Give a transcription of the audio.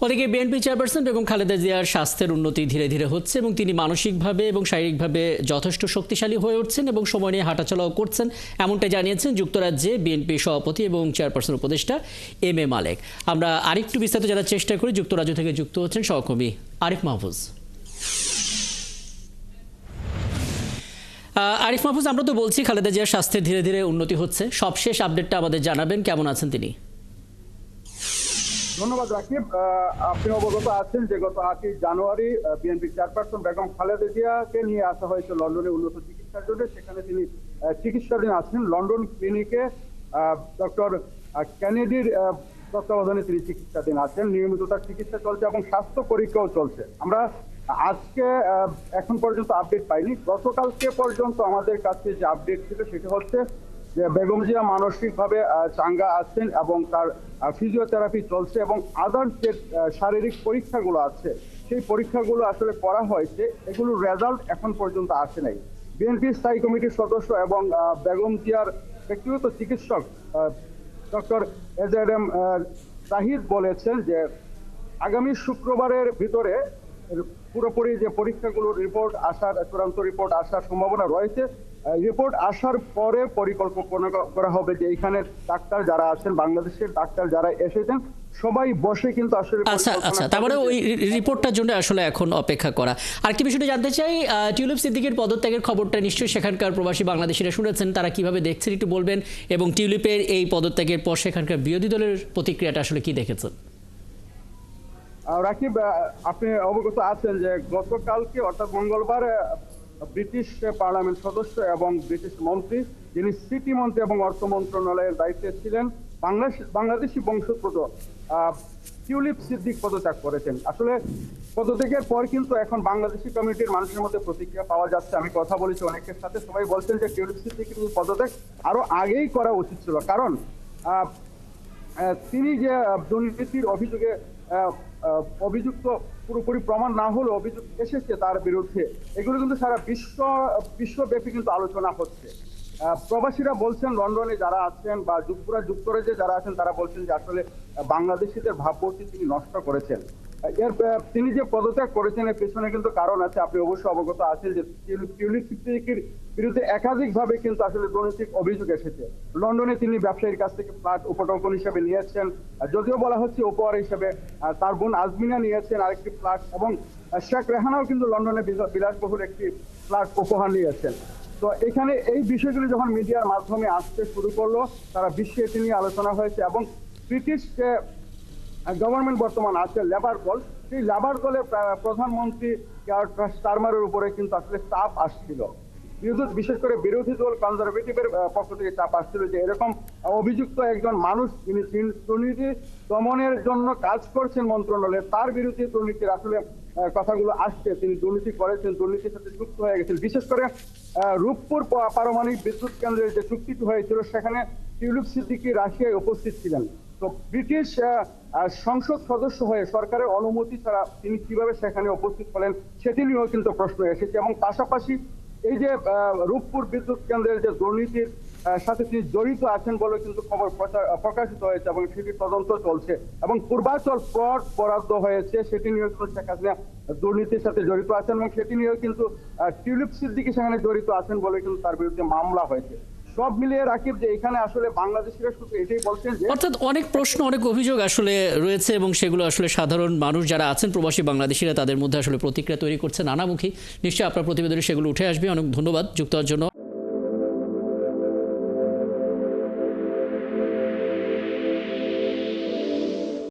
ওদিকে BNP chairperson Begum Khaleda জিয়ার স্বাস্থ্যের উন্নতি ধীরে ধীরে হচ্ছে এবং তিনি মানসিকভাবে এবং শারীরিকভাবে যথেষ্ট শক্তিশালী হয়ে উঠছেন এবং সময় নিয়ে হাঁটাচলাও করছেন, এমনটাই জানিয়েছেন যুক্তরাজ্যে বিএনপি সভাপতি এবং চেয়ারপারসন উপদেষ্টা এম এ মালেক। আমরা আরেকটু বিস্তারিত জানার চেষ্টা করি। যুক্তরাজ্য থেকে যুক্ত হচ্ছেন সহকর্মী আরিফ মাহফুজ। আরিফ মাহফুজ, আমরা তো বলছি খালেদা জিয়ার স্বাস্থ্যের ধীরে ধীরে উন্নতি হচ্ছে, সবশেষ আপডেটটা আমাদের জানাবেন, কেমন আছেন তিনি? ধন্যবাদ রাকিব। আপনি অবগত আছেন যে গত 8 জানুয়ারি বিএনপি চেয়ারপারসন বেগম খালেদা জিয়াকে নিয়ে আসা হয়েছে লন্ডনে উন্নত চিকিৎসার জন্য। সেখানে তিনি চিকিৎসাধীন আছেন। লন্ডন ক্লিনিকে ডক্টর কেনেডির তত্ত্বাবধানে তিনি চিকিৎসাধীন আছেন। নিয়মিত তার চিকিৎসা চলছে এবং স্বাস্থ্য পরীক্ষাও চলছে। আমরা আজকে এখন পর্যন্ত আপডেট পাইনি। গতকালকে পর্যন্ত আমাদের কাছে যে আপডেট ছিল সেটা হচ্ছে যে বেগম জিয়া মানসিকভাবে চাঙ্গা আছেন এবং তার ফিজিওথেরাপি চলছে এবং আদার্স যে শারীরিক পরীক্ষাগুলো আছে সেই পরীক্ষাগুলো আসলে করা হয়েছে, এগুলোর রেজাল্ট এখন পর্যন্ত আসে নাই। বিএনপি স্থায়ী কমিটির সদস্য এবং বেগম জিয়ার ব্যক্তিগত চিকিৎসক ডক্টর এজএম জাহিদ বলেছেন যে আগামী শুক্রবারের ভিতরে পুরোপুরি যে পরীক্ষাগুলোর রিপোর্ট আসার, চূড়ান্ত রিপোর্ট আসার সম্ভাবনা রয়েছে। রিপোর্ট আসার পরে পরিকল্পনা করা হবে যে এইখানে ডাক্তার যারা আছেন, বাংলাদেশের ডাক্তার যারা এসেছেন, সবাই বসে কিন্তু আসলে আচ্ছা, তারপরে ওই রিপোর্টটার জন্য আসলে এখন অপেক্ষা করা। আর কি বিষয়টা জানতে চাই, টিউলিপ সিদ্দিকীর পদত্যাগের খবরটা নিশ্চয়ই সেখানকার প্রবাসী বাংলাদেশিরা শুনেছেন, তারা কিভাবে দেখছেন একটু বলবেন, এবং টিউলিপের এই পদত্যাগের পর সেখানকার বিরোধী দলের প্রতিক্রিয়াটা আসলে কি দেখেছেন? রাকিব, আপনি অবগত আছেন যে গতকালকে অর্থাৎ মঙ্গলবার ব্রিটিশ পার্লামেন্ট সদস্য এবং ব্রিটিশ মন্ত্রী, যিনি সিটি মন্ত্রী এবং অর্থ মন্ত্রণালয়ের দায়িত্বে ছিলেন, বাংলাদেশি বংশোদ্ভূত টিউলিপ সিদ্দিক পদত্যাগ করেছেন। আসলে পদত্যাগের পর কিন্তু এখন বাংলাদেশি কমিউনিটির মানুষের মধ্যে প্রতিক্রিয়া পাওয়া যাচ্ছে। আমি কথা বলেছি অনেকের সাথে, সবাই বলছেন যে টিউলিপ সিদ্দিকের পদত্যাগ আরো আগেই করা উচিত ছিল, কারণ তিনি যে দুর্নীতির অভিযোগে অভিযুক্ত পুরোপুরি প্রমাণ না হলেও অভিযোগ এসেছে তার বিরুদ্ধে, এগুলো কিন্তু সারা বিশ্বব্যাপী কিন্তু আলোচনা হচ্ছে। প্রবাসীরা বলছেন, লন্ডনে যারা আছেন বা যুক্তরাজ্যে যারা আছেন, তারা বলছেন যে আসলে বাংলাদেশিদের ভাবমূর্তি তিনি নষ্ট করেছেন। তিনি যে পদত্যাগ করেছেন এর পেছনে কিন্তু কারণ আছে। আপনি অবশ্যই অবগত আছেন যে টিউলিপ সিদ্দিকীর বিরুদ্ধে একাধিকভাবে কিন্তু আসলে দুর্নীতির অভিযোগ এসেছে। লন্ডনে তিনি ব্যবসায়ীর কাছ থেকে ফ্ল্যাট উপঢৌকন হিসেবে নিয়েছেন, যদিও বলা হচ্ছে উপহার হিসেবে। তার বোন আজমিনা নিয়েছেন আরেকটি ফ্ল্যাট, এবং শেখ রেহানাও কিন্তু লন্ডনে বিলাসবহুল একটি ফ্ল্যাট উপহার নিয়েছেন। তো এখানে এই বিষয়গুলি যখন মিডিয়ার মাধ্যমে আসতে শুরু করলো, তারা বিশ্বে এটি নিয়ে আলোচনা হয়েছে এবং ব্রিটিশ যে গভর্নমেন্ট বর্তমান আছে লেবার দল, সেই লেবার দলের প্রধানমন্ত্রী স্টারমারের উপরে কিন্তু আসলে চাপ আসছিল। বিশেষ করে বিরোধী দল কনজারভেটিভের পক্ষ থেকে চাপ আসছিল যে এরকম অভিযুক্ত একজন মানুষ যিনি দুর্নীতি দমনের জন্য কাজ করছেন মন্ত্রণালয়ে, তার বিরুদ্ধে দুর্নীতির আসলে কথাগুলো আসছে, তিনি দুর্নীতি করেছেন, দুর্নীতির সাথে যুক্ত হয়ে গেছেন। বিশেষ করে রূপপুর পারমাণবিক বিদ্যুৎ কেন্দ্রের যে চুক্তিটি হয়েছিল সেখানে টিউলিপ সিদ্দিকী রাশিয়ায় উপস্থিত ছিলেন। তো ব্রিটিশ সংসদ সদস্য হয়ে সরকারের অনুমতি ছাড়া তিনি কিভাবে সেখানে উপস্থিত হলেন সেটি নিয়েও কিন্তু প্রশ্ন এসেছে। এবং পাশাপাশি এই যে রূপপুর বিদ্যুৎ কেন্দ্রের যে দুর্নীতির সাথে তিনি জড়িত আছেন বলে কিন্তু খবর প্রকাশিত হয়েছে এবং সেটি তদন্ত চলছে, এবং পূর্বাচল প্লট বরাদ্দ হয়েছে সেটি নিয়েও কিন্তু শেখ হাসিনা দুর্নীতির সাথে জড়িত আছেন, এবং সেটি নিয়েও কিন্তু টিউলিপ সিদ্দিকী সেখানে জড়িত আছেন বলে কিন্তু তার বিরুদ্ধে মামলা হয়েছে। সব মিলিয়ে রাকিব যে এখানে আসলে বাংলাদেশিরা শুধু এটাই বলছেন যে অর্থাৎ অনেক প্রশ্ন, অনেক অভিযোগ আসলে রয়েছে এবং সেগুলো আসলে সাধারণ মানুষ যারা আছেন, প্রবাসী বাংলাদেশিরা, তাদের মধ্যে আসলে প্রতিক্রিয়া তৈরি করছে নানামুখী। নিশ্চয়ই আপনার প্রতিবেদনে সেগুলো উঠে আসবে। অনেক ধন্যবাদ যুক্ত হওয়ার জন্য।